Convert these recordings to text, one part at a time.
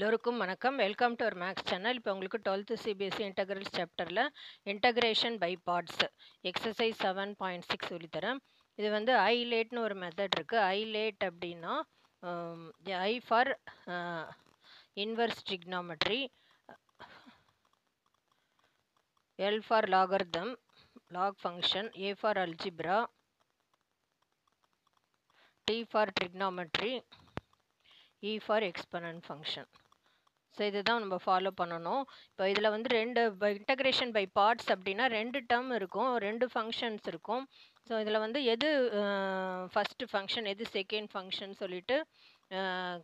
எல்லோருக்கும் வணக்கம். Welcome to our maths channel. இப்போ உங்களுக்கு 12th சிபிஎஸ்சி இன்டகிரல்ஸ் சாப்டரில் இன்டகிரேஷன் பை பார்ட்ஸ் எக்ஸசைஸ் 7.6 சொல்லித்தரேன். இது வந்து ஐலேட்னு ஒரு மெத்தட் இருக்குது. ஐலேட் அப்படின்னா I for inverse trigonometry, L for logarithm log function, A for algebra, T for trigonometry, E for exponent function. So இதுதான் நம்ம ஃபாலோ பண்ணணும். இப்போ இதில் வந்து இன்டகிரேஷன் பை பார்ட்ஸ் அப்படின்னா 2 டேர்ம் இருக்கும், 2 ஃபங்க்ஷன்ஸ் இருக்கும். ஸோ இதில் வந்து எது ஃபஸ்ட்டு ஃபங்க்ஷன் எது செகண்ட் ஃபங்க்ஷன் சொல்லிட்டு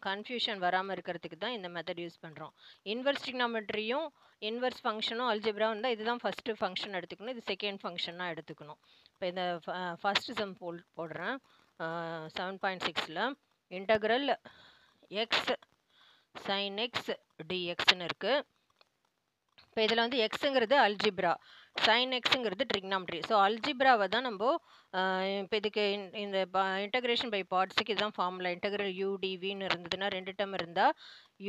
கன்ஃபியூஷன் வராமல் இருக்கிறதுக்கு தான் இந்த மெத்தட் யூஸ் பண்ணுறோம். இன்வர்ஸ் ட்ரிக்னாமெட்ரியும் இன்வர்ஸ் ஃபங்க்ஷனும் அல்ஜிப்ரா இருந்தால் இதுதான் ஃபஸ்ட்டு ஃபங்க்ஷன் எடுத்துக்கணும், இது செகண்ட் ஃபங்க்ஷனாக எடுத்துக்கணும். இப்போ இந்த ஃபஸ்ட்டு சம் போடுறேன். 7.6ல் இன்டகிரல் எக்ஸ் sin x dxன்னு இருக்குது. இப்போ இதில் வந்து எக்ஸுங்கிறது அல்ஜிப்ரா, sin xங்கிறது ட்ரிக்னாமெட்ரி. ஸோ அல்ஜிப்ராவை தான் நம்ம இப்போ இதுக்கு இந்த இன்டகிரேஷன் பை பார்ட்ஸுக்கு இதுதான் ஃபார்முலா. இன்டகிரல் udvன்னு இருந்ததுன்னா 2 டேர்ம் இருந்தால்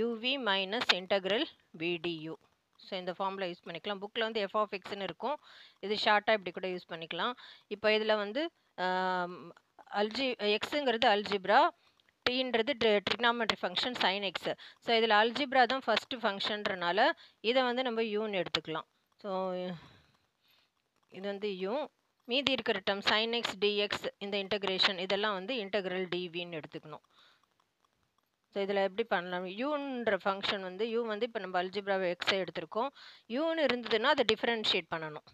uv minus integral vdu. So இந்த ஃபார்முலா யூஸ் பண்ணிக்கலாம். புக்கில் வந்து f of xன்னு இருக்கும், இது ஷார்ட்டாக இப்படி கூட யூஸ் பண்ணிக்கலாம். இப்போ இதில் வந்து எக்ஸுங்கிறது அல்ஜிப்ரா, டீன்றது trigonometry function sin x. So இதில் அல்ஜிப்ரா தான் ஃபஸ்ட்டு ஃபங்க்ஷன்றனால இதை வந்து நம்ம யூன்னு எடுத்துக்கலாம். ஸோ இது வந்து யூ, மீதி இருக்கிற டேர்ம் sin x dx இந்த இன்டகிரேஷன் இதெல்லாம் வந்து இன்டகிரல் dvன்னு எடுத்துக்கணும். ஸோ இதில் எப்படி பண்ணலாம்? யூன்ற ஃபங்க்ஷன் வந்து யூ வந்து இப்போ நம்ம அல்ஜிப்ராவை எக்ஸை எடுத்திருக்கோம், யூன்னு இருந்ததுன்னா அதை டிஃப்ரென்ஷியேட் பண்ணணும்.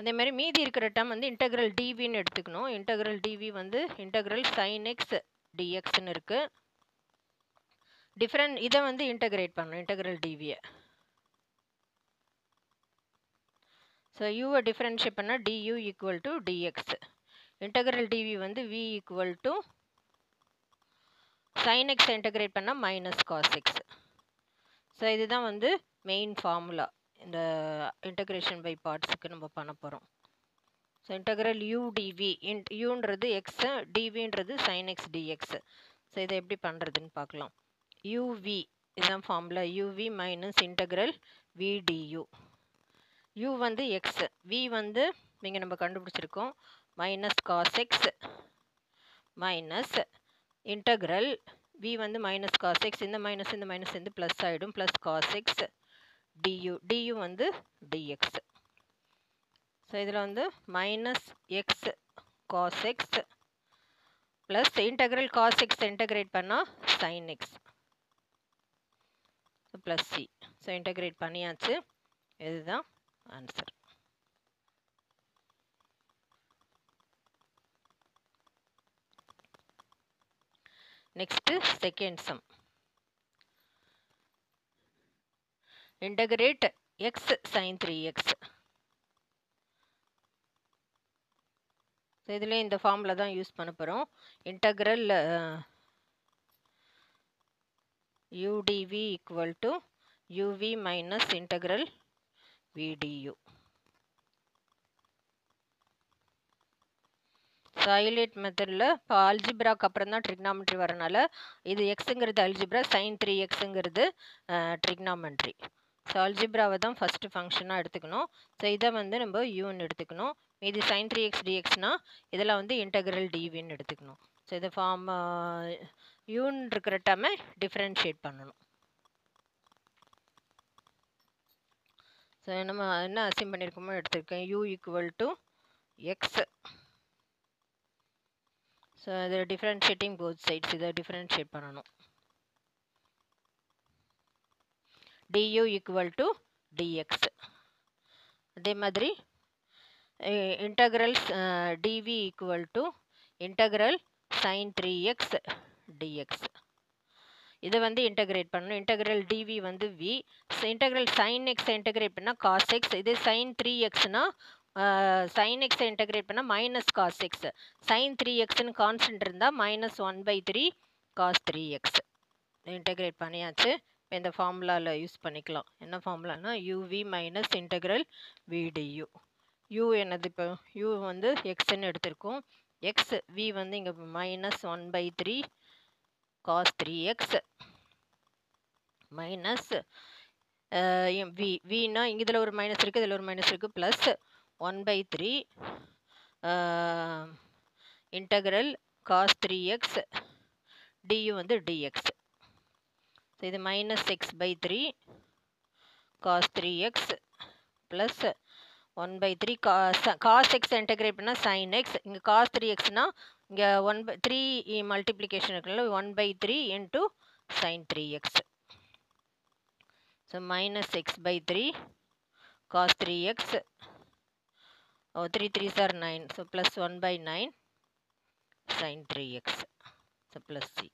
அதே மாதிரி மீதி இருக்கிற டேர்ம் வந்து இன்டகிரல் டிவின்னு எடுத்துக்கணும். இன்டகிரல் டிவி வந்து இன்டகிரல் sin x dxன்னு இருக்குது. இதை வந்து இன்டகிரேட் பண்ணணும், இன்டகிரல் டிவியை. ஸோ யூவை டிஃப்ரென்ஷியேட் பண்ணால் du equal to dx. Integral dv வந்து v equal to sin x integrate பண்ணால் மைனஸ் காஸ் எக்ஸ். ஸோ இதுதான் வந்து மெயின் ஃபார்முலா இந்த இன்டகிரேஷன் பை பார்ட்ஸுக்கு நம்ம பண்ண போகிறோம். ஸோ இன்டகிரல் udv, யூன்றது எக்ஸு, டிவின்றது sin x dx. ஸோ இதை எப்படி பண்ணுறதுன்னு பார்க்கலாம். uv இதுதான் formula, uv minus integral vdu. u வந்து எக்ஸ், v வந்து இங்கே நம்ம கண்டுபிடிச்சிருக்கோம் minus cos x minus integral v வந்து மைனஸ் காஸ் எக்ஸ், இந்த மைனஸ் வந்து ப்ளஸ் ஆகிடும், ப்ளஸ் காஸ் எக்ஸ் du வந்து dx. ஸோ இதில் வந்து minus x cos x plus integral cos x integrate பண்ணால் sin x ப்ளஸ் சி. ஸோ இன்டகிரேட் பண்ணியாச்சு, இதுதான் answer. Next second sum. Integrate x sin 3x. So இதில் இந்த ஃபார்முலா தான் யூஸ் பண்ண போகிறோம். Integral udv equal to uv minus integral vdu. So highlight மெத்தடில் இப்போ அல்ஜிப்ராக்கு அப்புறம் தான் ட்ரிக்னாமெட்ரி வரனால இது எக்ஸுங்கிறது அல்ஜிப்ரா, sin 3xங்கிறது ட்ரிக்னாமெட்ரி. ஸோ அல்ஜிப்ராவை தான் ஃபஸ்ட்டு ஃபங்க்ஷனாக எடுத்துக்கணும். ஸோ இதை வந்து நம்ம யூன்னு எடுத்துக்கணும். இது sin 3x dxனால் இதெல்லாம் வந்து இன்டகிரல் டிவின்னு எடுத்துக்கணும். ஸோ இதை யூன்னு இருக்கிற டேர்மை டிஃப்ரென்ஷியேட் பண்ணணும். ஸோ நம்ம என்ன அசிம் பண்ணியிருக்கோமோ எடுத்திருக்கேன், u equal to x. So இது டிஃப்ரென்ஷியேட்டிங் போத் சைட்ஸ், இதை டிஃப்ரென்ஷியேட் பண்ணணும். du equal to dx. அதே மாதிரி integral dv equal to integral sin 3x dx. இதை வந்து இன்டகிரேட் பண்ணணும். இன்டகிரல் dv வந்து v, integral sin x integrate பண்ணால் காஸ் எக்ஸ், இது sin 3xனா sin x இன்டகிரேட் பண்ணால் மைனஸ் காஸ் எக்ஸ். sin 3xன்னு கான்ஸ்டன்ட் இருந்தால் மைனஸ் 1/3 காஸ் 3x. இன்டகிரேட் பண்ணியாச்சு. இந்த ஃபார்முலாவில் யூஸ் பண்ணிக்கலாம். என்ன ஃபார்முலானா uv minus integral vdu. u என்னது, இப்போ u வந்து எக்ஸ்ன்னு எடுத்திருக்கோம், எக்ஸ் v வந்து இங்கே மைனஸ் 1/3 cos 3x minus vனா இதில் ஒரு மைனஸ் இருக்குது, இதில் ஒரு மைனஸ் இருக்குது, plus 1/3 integral cos 3x du வந்து dx. ஸோ இது minus x/3 cos 3x plus 1/3 cos x integrate பண்ணால் sin x. இங்கே cos 3xனா இங்கே 1/3 மல்டிப்ளிகேஷன் இருக்குல்ல, 1/3 into sin 3x. So minus x/3 cos 3x 3 3s are 9. So plus 1/9 sin 3x. So plus c.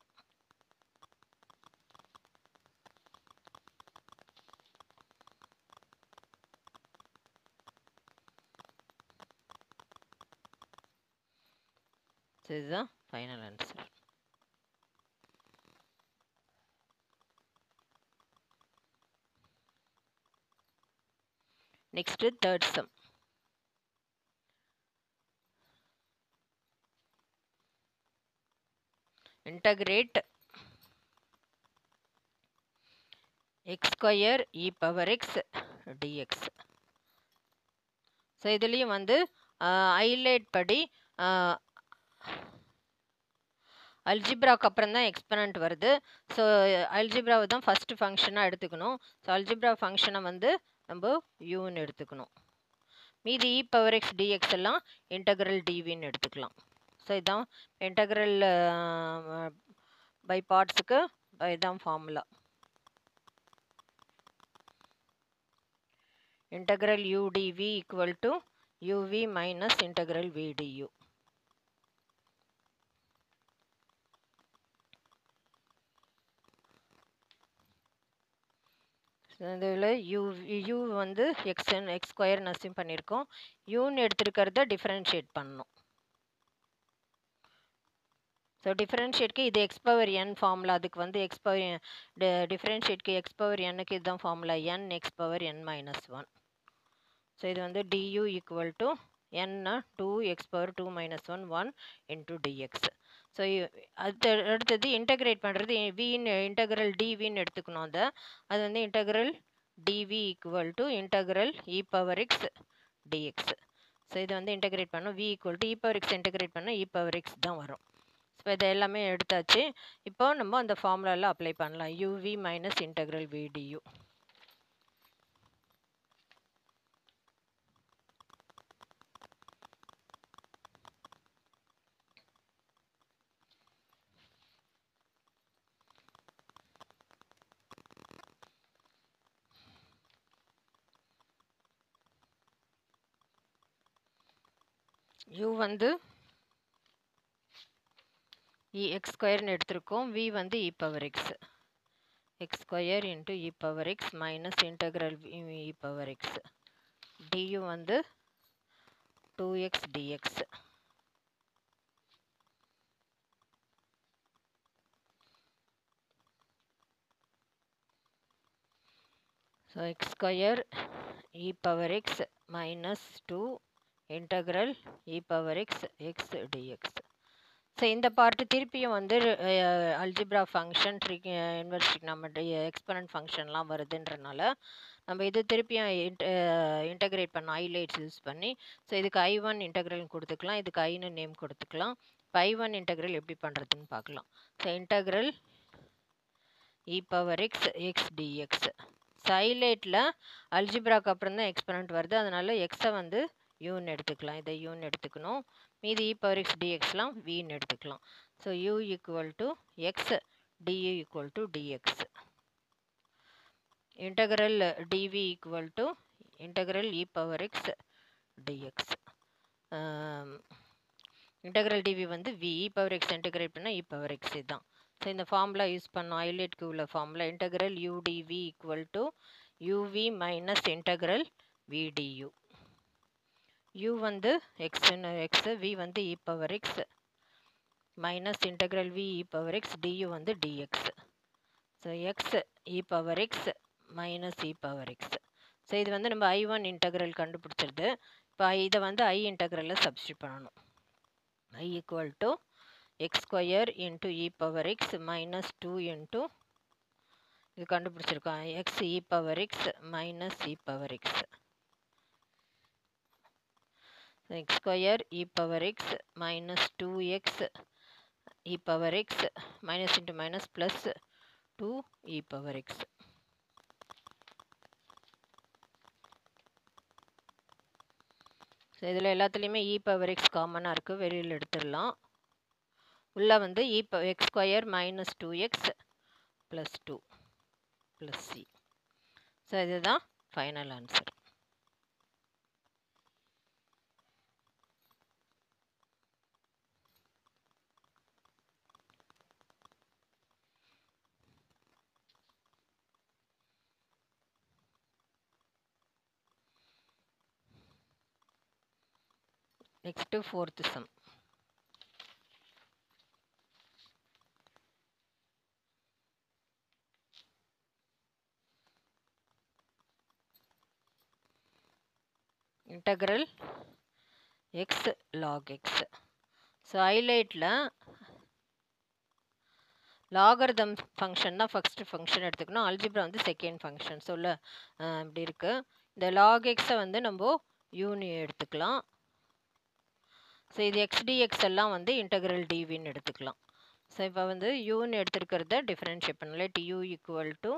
So this is the final answer. Next, third sum. Integrate x square e power x dx. So இதுலயும் வந்து highlight படி அல்ஜிப்ராக்கு அப்புறம் தான் exponent வருது. So அல்ஜிப்ராவை தான் first ஃபங்க்ஷனாக எடுத்துக்கணும். So algebra ஃபங்க்ஷனை வந்து நம்ம யூன்னு எடுத்துக்கணும். மீதி இ பவர் எக்ஸ் டிஎக்ஸ் எல்லாம் இன்டகிரல் டிவின்னு எடுத்துக்கலாம். ஸோ இதுதான் இன்டகிரல் பை பார்ட்ஸுக்கு இதுதான் formula. Integral u dv equal to uv minus integral v du. இதில் யூ வந்து எக்ஸ் ஸ்கொயர்னு அஸ்யூம் பண்ணியிருக்கோம். யூன்னு எடுத்துருக்கிறத டிஃப்ரென்ஷியேட் பண்ணணும். ஸோ டிஃப்ரென்ஷியேட்க்கு இது எக்ஸ் பவர் என் ஃபார்முலா. அதுக்கு வந்து எக்ஸ் பவர் டிஃப்ரென்ஷியேட்க்கு எக்ஸ் பவர் என்னுக்கு இதுதான் formula, n x power n minus 1. So இது வந்து டியூ ஈக்குவல் டு என்னா 2 x power 2 minus 1 1 into dx. So அடுத்தது இன்டகிரேட் பண்ணுறது வின்னு இன்டகிரல் டிவின்னு எடுத்துக்கணும். அது வந்து integral dv equal to integral e power x dx. So இது வந்து இன்டகிரேட் பண்ணோம். V equal to e power x integrate பண்ணால் இ பவர் எக்ஸ் தான் வரும். ஸோ இது எல்லாமே எடுத்தாச்சு. இப்போ நம்ம அந்த ஃபார்முலாவில் அப்ளை பண்ணலாம். Uv minus integral v du. U வந்து எக்ஸ் ஸ்கொயர்னு எடுத்திருக்கோம். வி வந்து e power x. X square into e power x minus integral e power x. Du வந்து 2x dx. So x square e power x minus 2 integral e power x x dx. So இந்த part திருப்பியும் வந்து algebra function inverse trigonometry exponent ஃபங்க்ஷன்லாம் வருதுன்றனால நம்ம இது திருப்பியும் integrate பண்ண ஹைலைட்ஸ் யூஸ் பண்ணி. ஸோ இதுக்கு I1 இன்டகிரல் கொடுத்துக்கலாம், இதுக்கு ஐன்னு நேம் கொடுத்துக்கலாம். இப்போ I1 இன்டகிரல் எப்படி பண்ணுறதுன்னு பார்க்கலாம். So integral e power x x dx. So ஹைலைட்டில் அல்ஜிப்ராக்கு அப்புறம் தான் எக்ஸ்பனன்ட் வருது, அதனால எக்ஸை வந்து யூன்னு எடுத்துக்கலாம். இதை யூன்னு எடுத்துக்கணும். மீதி இ பவர் எக்ஸ் டிஎக்ஸ்லாம் வின்னு எடுத்துக்கலாம். So u equal to x du equal to dx. Integral dv equal to integral e power x dx. Integral dv வந்து v e power x integrate பண்ணால் இ பவர் எக்ஸ் தான். So இந்த formula use பண்ணோம். ஹைலைட்க்கு உள்ள formula integral u dv equal to uv minus integral v du. u வந்து எக்ஸ்ன்னு x, v வந்து e power x minus integral v e power x du வந்து dx. So X e power x minus e power X. So இது வந்து நம்ம I1 integral கண்டுபிடிச்சிருது. இப்போ இதை வந்து ஐ இன்டகிரலில் சப்ஸ்டியூட் பண்ணணும். I equal to x square into e power x minus 2 into இது கண்டுபிடிச்சிருக்கோம் x e power x minus e power x x square e power x minus 2x e power x minus into minus plus 2 e power x. So இதில் எல்லாத்துலேயுமே e power x காமனாக இருக்குது, வெளியில் எடுத்துடலாம். உள்ளே வந்து x square minus 2x plus 2 plus c. So இதுதான் final answer. Next fourth sum. Integral x log x. So highlight la logarithm function தான் first function எடுத்துக்கணும், algebra வந்து second function. ஸோ இப்படி இருக்கு. இந்த log x வந்து நம்ம யூனி எடுத்துக்கலாம். ஸோ இது x dx எல்லாம் வந்து integral dvன்னு எடுத்துக்கலாம். ஸோ இப்போ வந்து யூன்னு எடுத்துருக்கிறத டிஃபரன்ஷியேட் பண்ணல. du equal to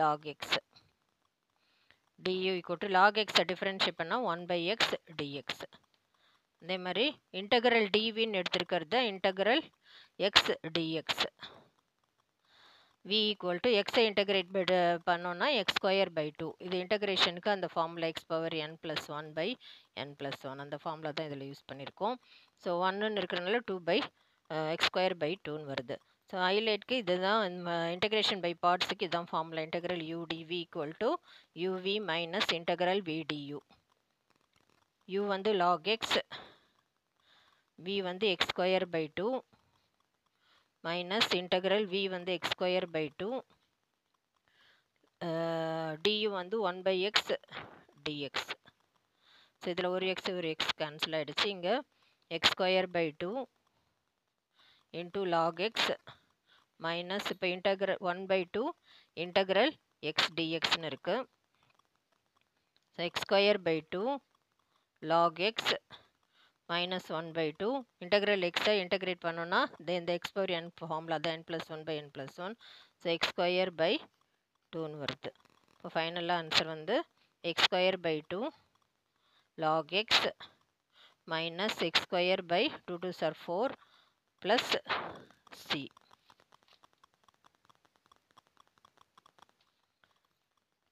log x. du equal to log x differentiate பண்ணால் 1 by x dx. அதே மாதிரி integral dvன்னு எடுத்துருக்கிறத integral x dx. v equal to x integrate பண்ணோம்னா x square by 2. இது இன்டகிரேஷனுக்கு அந்த formula x power n plus 1 by n plus 1 அந்த formula தான் இதில் use பண்ணியிருக்கோம். ஸோ 1ன்னு இருக்கிறனால 2 by x square by 2ன்னு வருது. ஸோ ஹைலைட்க்கு இதுதான் இன்டகிரேஷன் பை பார்ட்ஸுக்கு இதுதான் formula. Integral u dv equal to uv minus integral v du. u வந்து log x, v வந்து x square by 2 minus integral v வந்து x square by 2 du வந்து 1 by x dx. So இதில் ஒரு x cancel ஆகிடுச்சு. இங்கே x square by 2 into log x minus இப்போ integral 1 by 2 integral x dxன்னு இருக்கு. So x square by 2 log x minus 1 by 2 integral x integrate பண்ணோம்னா then the x power n formula the n plus 1 by n plus 1. so x square by 2 வருது. இப்போ ஃபைனலாக answer வந்து x square by 2 log x minus x square by 2 2s are 4 plus c.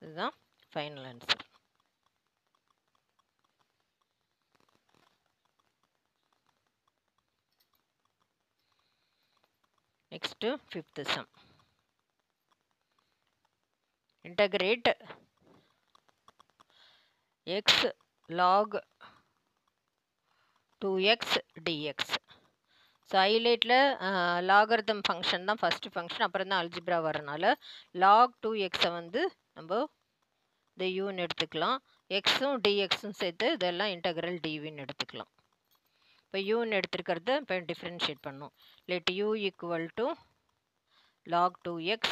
இதுதான் final answer. Next fifth sum. Integrate x log 2x dx. So ஹைலைட்டில் logarithm function தான் first function, அப்புறம் தான் algebra வரனால லாக் 2xை வந்து நம்ம இந்த யூன்னு எடுத்துக்கலாம். எக்ஸும் டிஎக்ஸும் சேர்த்து இதெல்லாம் இன்டகிரல் டிவின்னு எடுத்துக்கலாம். இப்போ யூன்னு எடுத்துருக்கிறத இப்போ டிஃப்ரென்ஷியேட் பண்ணோம். Let u equal to log 2x.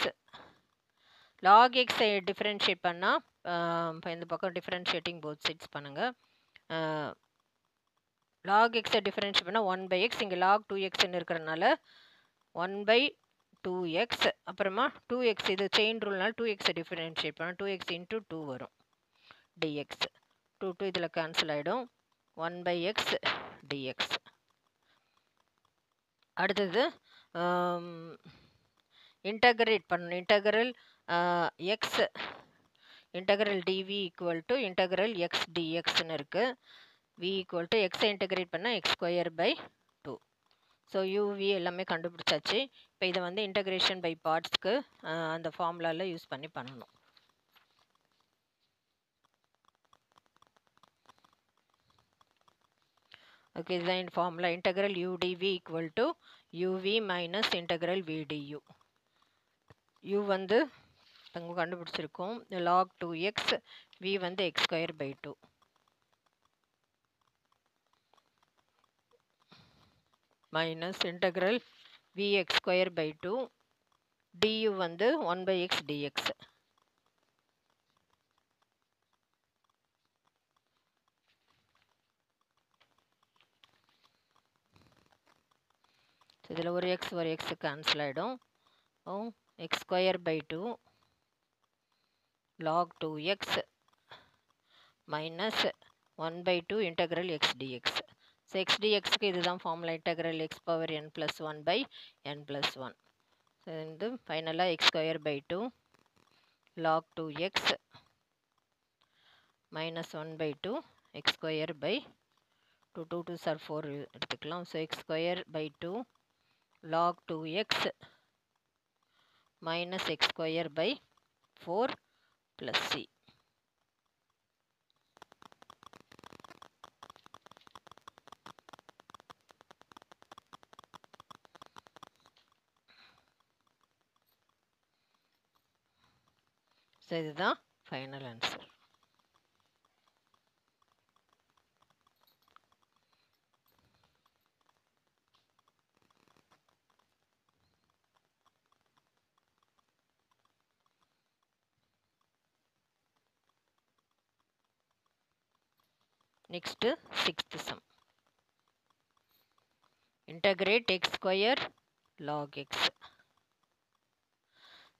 Log எக்ஸை டிஃப்ரென்ஷியேட் பண்ணால் இப்போ இந்த பக்கம் டிஃப்ரென்ஷியேட்டிங் போத் சைட்ஸ் பண்ணுங்கள். லாக் எக்ஸை டிஃபரன்ஷியேட் பண்ணால் 1 by x, இங்கே லாக் 2xன்னு இருக்கிறனால 1 by 2x, அப்புறமா 2x இது செயின் ரூல்னால 2xை டிஃபரன்ஷியேட் பண்ணால் 2x into 2 வரும் dx. 2 இதில் கேன்சல் ஆகிடும். 1 by x dx. அடுத்தது இன்டகிரேட் பண்ணணும். Integral x integral dv equal to integral x dxன்னு இருக்குது. v equal to x integrate பண்ணால் x square by 2. So uv எல்லாமே கண்டுபிடிச்சாச்சு. இப்போ இதை வந்து இன்டகிரேஷன் பை பார்ட்ஸ்க்கு அந்த ஃபார்முலாவில் யூஸ் பண்ணி பண்ணணும். ஓகே, இதுதான் இந்த formula. Integral u dv equal to uv minus integral v du. u வந்து நம்ம கண்டுபிடிச்சிருக்கோம் log 2x, v வந்து x square by 2. Minus integral vx square by 2 du வந்து 1 by x dx. இதில் ஒரு x கேன்சல் ஆகிடும். X square by 2 log 2x minus 1 by 2 integral x dx. So x dxக்கு இதுதான் formula, integral x power n plus 1 by n plus 1. So இது ஃபைனலாக x square by 2 log 2x minus 1 by 2 x square by 2 2s are 4 எடுத்துக்கலாம். So x square by 2 log 2x minus x square by 4 plus c. So இதுதான் final answer. Next, sixth sum. Integrate x square log x.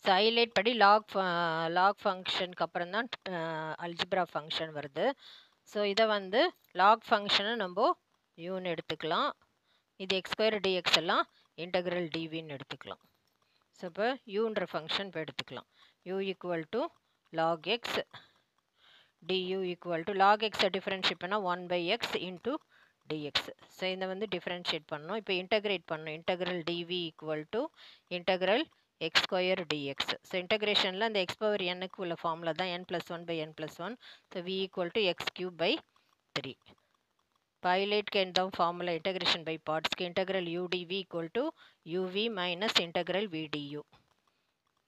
So highlight படி lock ஃபங்க்ஷனுக்கு அப்புறம் தான் algebra function வருது. So இதை வந்து lock ஃபங்க்ஷனை நம்ம யூன்னு எடுத்துக்கலாம். இது எக்ஸ் ஸ்கொயர் டிஎக்ஸ் எல்லாம் இன்டெக்ரல் டிவின்னு எடுத்துக்கலாம். ஸோ இப்போ யூன்ற ஃபங்க்ஷன் இப்போ எடுத்துக்கலாம். U equal to log x du equal to log எக்ஸை டிஃப்ரென்ஷியேட் பண்ணால் 1 by x into dx. So இதை வந்து டிஃப்ரென்ஷியேட் பண்ணணும். இப்போ இன்டெகிரேட் பண்ணணும். Integral dv equal to integral x square dx. So இன்டெகிரேஷனில் அந்த எக்ஸ் பவர் எண்ணுக்கு உள்ள ஃபார்முலா தான் n plus 1 by n plus 1. So v equal to x cube by 3. பைலைட்க்கு எந்த ஃபார்முலா இன்டெகிரேஷன் பை பார்ட்ஸ்க்கு integral udv equal to uv minus integral vdu.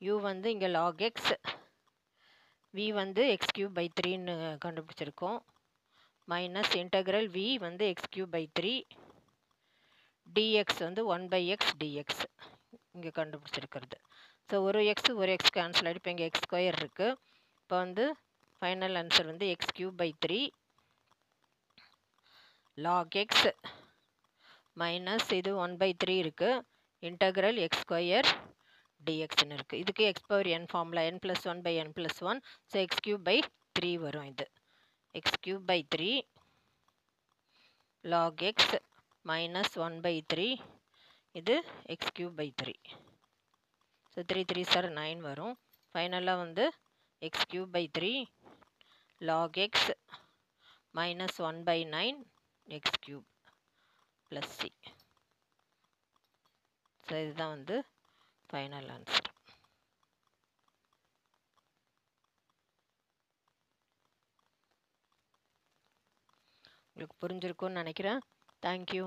u வந்து இங்கே லாக் எக்ஸ், v வந்து எக்ஸ் கியூப் பை 3ன்னு கண்டுபிடிச்சிருக்கோம். Minus integral v வந்து x cube by 3, dx வந்து 1 by x dx இங்கே கண்டுபிடிச்சிருக்கிறது. ஸோ ஒரு எக்ஸ் கேன்சல் ஆகிட்டு இப்போ இங்கே எக்ஸ் ஸ்கொயர் இருக்குது. இப்போ வந்து ஃபைனல் ஆன்சர் வந்து x cube by 3 log x minus இது 1 by 3 இருக்குது இன்டெக்ரல் எக்ஸ் ஸ்கொயர் டிஎக்ஸ்ன்னு இருக்குது. இதுக்கு x power n formula n plus 1 by n plus 1. So x cube by 3 வரும். இது x cube by 3 log x minus 1 by 3 இது x cube by 3. So 3 3s are 9 வரும். ஃபைனலாக வந்து x cube by 3 log x minus 1 by 9 x cube plus c. So இதுதான் வந்து final answer. உங்களுக்கு புரிஞ்சிருக்கும்னு நினைக்கிறேன். தேங்க்யூ.